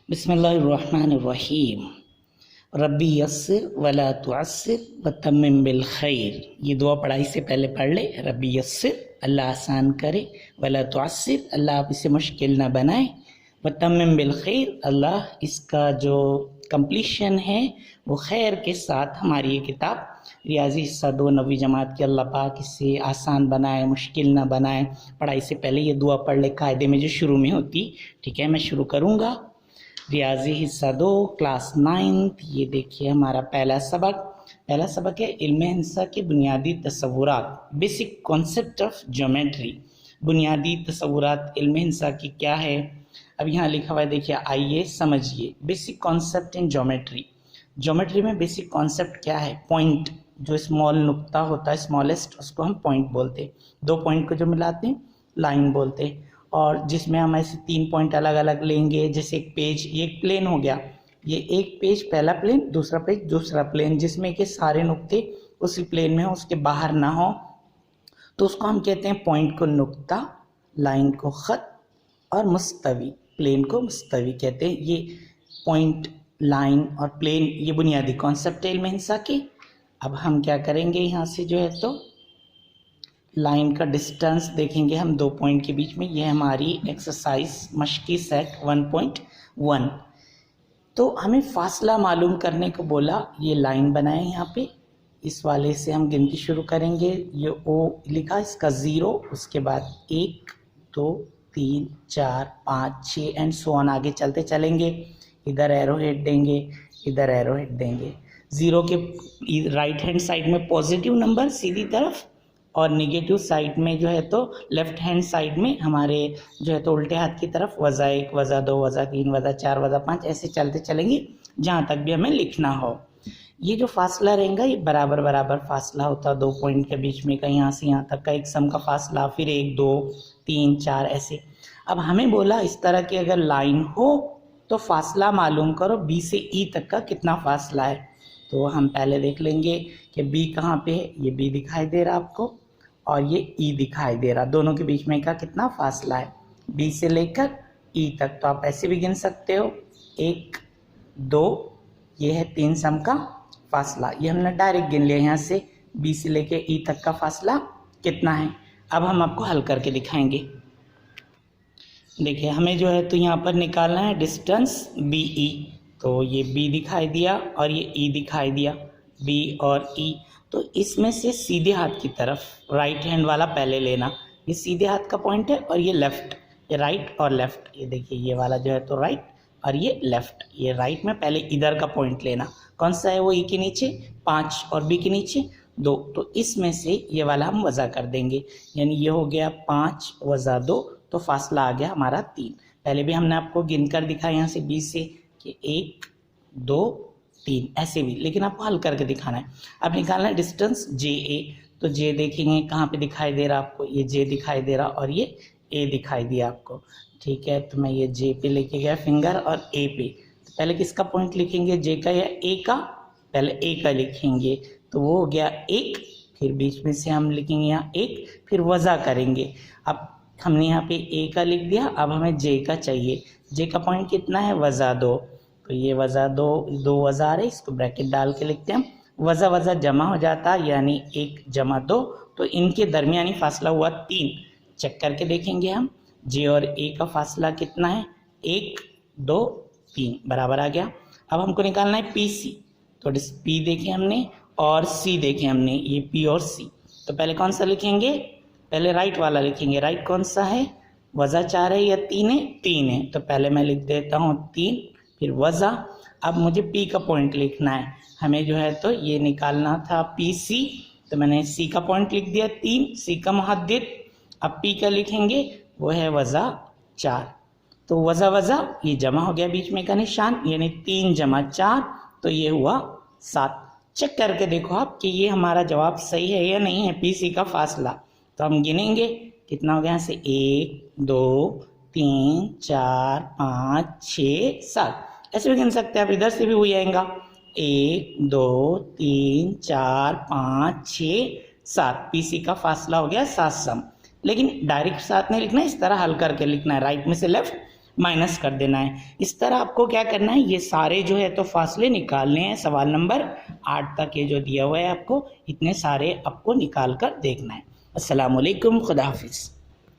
बिस्मिल्लाहिर्रहमानिर्रहीम। रब्बी यस्सिर वला तुअस्सिर वतम्मिम बिल खैर। ये दुआ पढ़ाई से पहले पढ़ ले। रब्बी यस्सिर, अल्लाह आसान करे, वला तुअस्सिर, अल्लाह आप इसे मुश्किल ना बनाए, वतम्मिम बिल खैर, अल्लाह इसका जो कंप्लीशन है वो खैर के साथ हमारी ये किताब रियाजी हिस्सा 2 नवी जमात की अल्लाह पाक इसे आसान बनाए, मुश्किल ना बनाए। पढ़ाई से पहले ये दुआ पढ़ ले, कायदे में जो शुरू में होती। ठीक है, मैं शुरू करूँगा। रियाजी हिस्सा 2 क्लास 9। ये देखिए हमारा पहला सबक है इल्म हिंसा के बुनियादी तसव्वुरात, बेसिक कॉन्सेप्ट ऑफ ज्योमेट्री। बुनियादी तसव्वुरात इल्म हिंसा की क्या है, अब यहाँ लिखा हुआ है, देखिए आइए समझिए। Basic concept in geometry. Geometry में बेसिक कॉन्सेप्ट क्या है? पॉइंट, जो स्मॉल नुक्ता होता है, स्मॉलेस्ट, उसको हम पॉइंट बोलते हैं। 2 पॉइंट को जो मिलाते हैं लाइन बोलते हैं। और जिसमें हम ऐसे 3 पॉइंट अलग अलग लेंगे, जैसे एक पेज, ये एक प्लेन हो गया, ये एक पेज पहला प्लेन, दूसरा पेज दूसरा प्लेन, जिसमें के सारे नुक्ते उसी प्लेन में हो, उसके बाहर ना हो, तो उसको हम कहते हैं पॉइंट को नुक्ता, लाइन को खत और मुस्तवी, प्लेन को मुस्तवी कहते हैं। ये पॉइंट, लाइन और प्लेन, ये बुनियादी कॉन्सेप्ट है इल्म हिंसा के। अब हम क्या करेंगे, यहाँ से जो है तो लाइन का डिस्टेंस देखेंगे हम 2 पॉइंट के बीच में। ये हमारी एक्सरसाइज मश्की सेट 1.1। तो हमें फासला मालूम करने को बोला, ये लाइन बनाए यहाँ पे, इस वाले से हम गिनती शुरू करेंगे। ये ओ लिखा, इसका 0, उसके बाद 1 2 3 4 5 6 एंड सो ऑन, आगे चलते चलेंगे। इधर एरो हेड देंगे, इधर एरो हेड देंगे। 0 के राइट हैंड साइड में पॉजिटिव नंबर सीधी तरफ, और नेगेटिव साइड में जो है तो लेफ्ट हैंड साइड में हमारे जो है तो उल्टे हाथ की तरफ वज़ा 1, वज़ा 2, वज़ा 3, वज़ा 4, वज़ा 5, ऐसे चलते चलेंगे जहाँ तक भी हमें लिखना हो। ये जो फासला रहेगा ये बराबर बराबर फासला होता है 2 पॉइंट के बीच में, कहीं यहाँ से यहाँ तक का एक सम का फासला, फिर 1 2 3 4 ऐसे। अब हमें बोला इस तरह की अगर लाइन हो तो फासला मालूम करो बी से ई तक का कितना फासला है। तो हम पहले देख लेंगे कि बी कहाँ पे है। ये बी दिखाई दे रहा आपको और ये ई दिखाई दे रहा, दोनों के बीच में का कितना फासला है बी से लेकर ई तक। तो आप ऐसे भी गिन सकते हो, 1 2, ये है 3 सम का फासला। ये हमने डायरेक्ट गिन लिया यहाँ से, बी से लेकर ई तक का फासला कितना है। अब हम आपको हल करके दिखाएंगे। देखिए हमें जो है तो यहाँ पर निकालना है डिस्टेंस बी ई। तो ये बी दिखाई दिया और ये ई दिखाई दिया, बी और ई। तो इसमें से सीधे हाथ की तरफ राइट हैंड वाला पहले लेना। ये सीधे हाथ का पॉइंट है और ये लेफ्ट, ये राइट और लेफ्ट। ये देखिए ये वाला जो है तो राइट और ये लेफ्ट। ये राइट में पहले इधर का पॉइंट लेना, कौन सा है वो, ई के नीचे 5 और बी के नीचे 2। तो इसमें से ये वाला हम वज़ा कर देंगे, यानी ये हो गया 5 वज़ा 2, तो फासला आ गया हमारा 3। पहले भी हमने आपको गिनकर दिखाया यहाँ से बी से कि 1 2 3 ऐसे भी, लेकिन आपको हल करके दिखाना है। अब निकालना है डिस्टेंस जे ए। तो जे देखेंगे कहाँ पे दिखाई दे रहा आपको, ये जे दिखाई दे रहा और ये ए दिखाई दिया आपको। ठीक है, तो मैं ये जे पे लेके गया फिंगर और ए पे। तो पहले किसका पॉइंट लिखेंगे, जे का या ए का? पहले ए का लिखेंगे, तो वो हो गया 1, फिर बीच में से हम लिखेंगे यहाँ 1, फिर वज़ा करेंगे। अब हमने यहाँ पे ए का लिख दिया, अब हमें जे का चाहिए। जे का पॉइंट कितना है, वज़ा 2। तो ये वज़ा 2 वज़ा आ रहे, इसको ब्रैकेट डाल के लिखते हैं। वज़ा वज़ा जमा हो जाता है, यानी 1 जमा 2, तो इनके दरमियानी फासला हुआ 3। चेक करके देखेंगे हम, जे और ए का फासला कितना है, 1 2 3 बराबर आ गया। अब हमको निकालना है पी सी। तो पी देखे हमने और सी देखे हमने, ये पी और सी। तो पहले कौन सा लिखेंगे, पहले राइट वाला लिखेंगे। राइट कौन सा है, वज़ा 4 है या 3 है, 3 है। तो पहले मैं लिख देता हूँ 3, फिर वज़ा। अब मुझे पी का पॉइंट लिखना है, हमें जो है तो ये निकालना था पी सी। तो मैंने सी का पॉइंट लिख दिया 3, सी का मुहद्दिद। अब पी का लिखेंगे, वो है वज़ा 4। तो वज़ा वज़ा ये जमा हो गया बीच में का निशान, यानी 3 जमा 4, तो ये हुआ 7। चेक करके देखो आप कि ये हमारा जवाब सही है या नहीं है, पी सी का फासला। तो हम गिनेंगे कितना हो गया, यहाँ से 1 2 3 4 5 6 7, ऐसे भी गिन सकते हैं आप, इधर से भी हो जाएगा। 1 2 3 4 5 6 7, पीसी का फासला हो गया 7 सम। लेकिन डायरेक्ट साथ नहीं लिखना, इस तरह हल करके लिखना है, राइट में से लेफ्ट, माइनस कर देना है। इस तरह आपको क्या करना है, ये सारे जो है तो फासले निकालने हैं। सवाल नंबर 8 तक ये जो दिया हुआ है आपको, इतने सारे आपको निकाल कर देखना है। अस्सलाम वालेकुम, खुदा हाफिज़।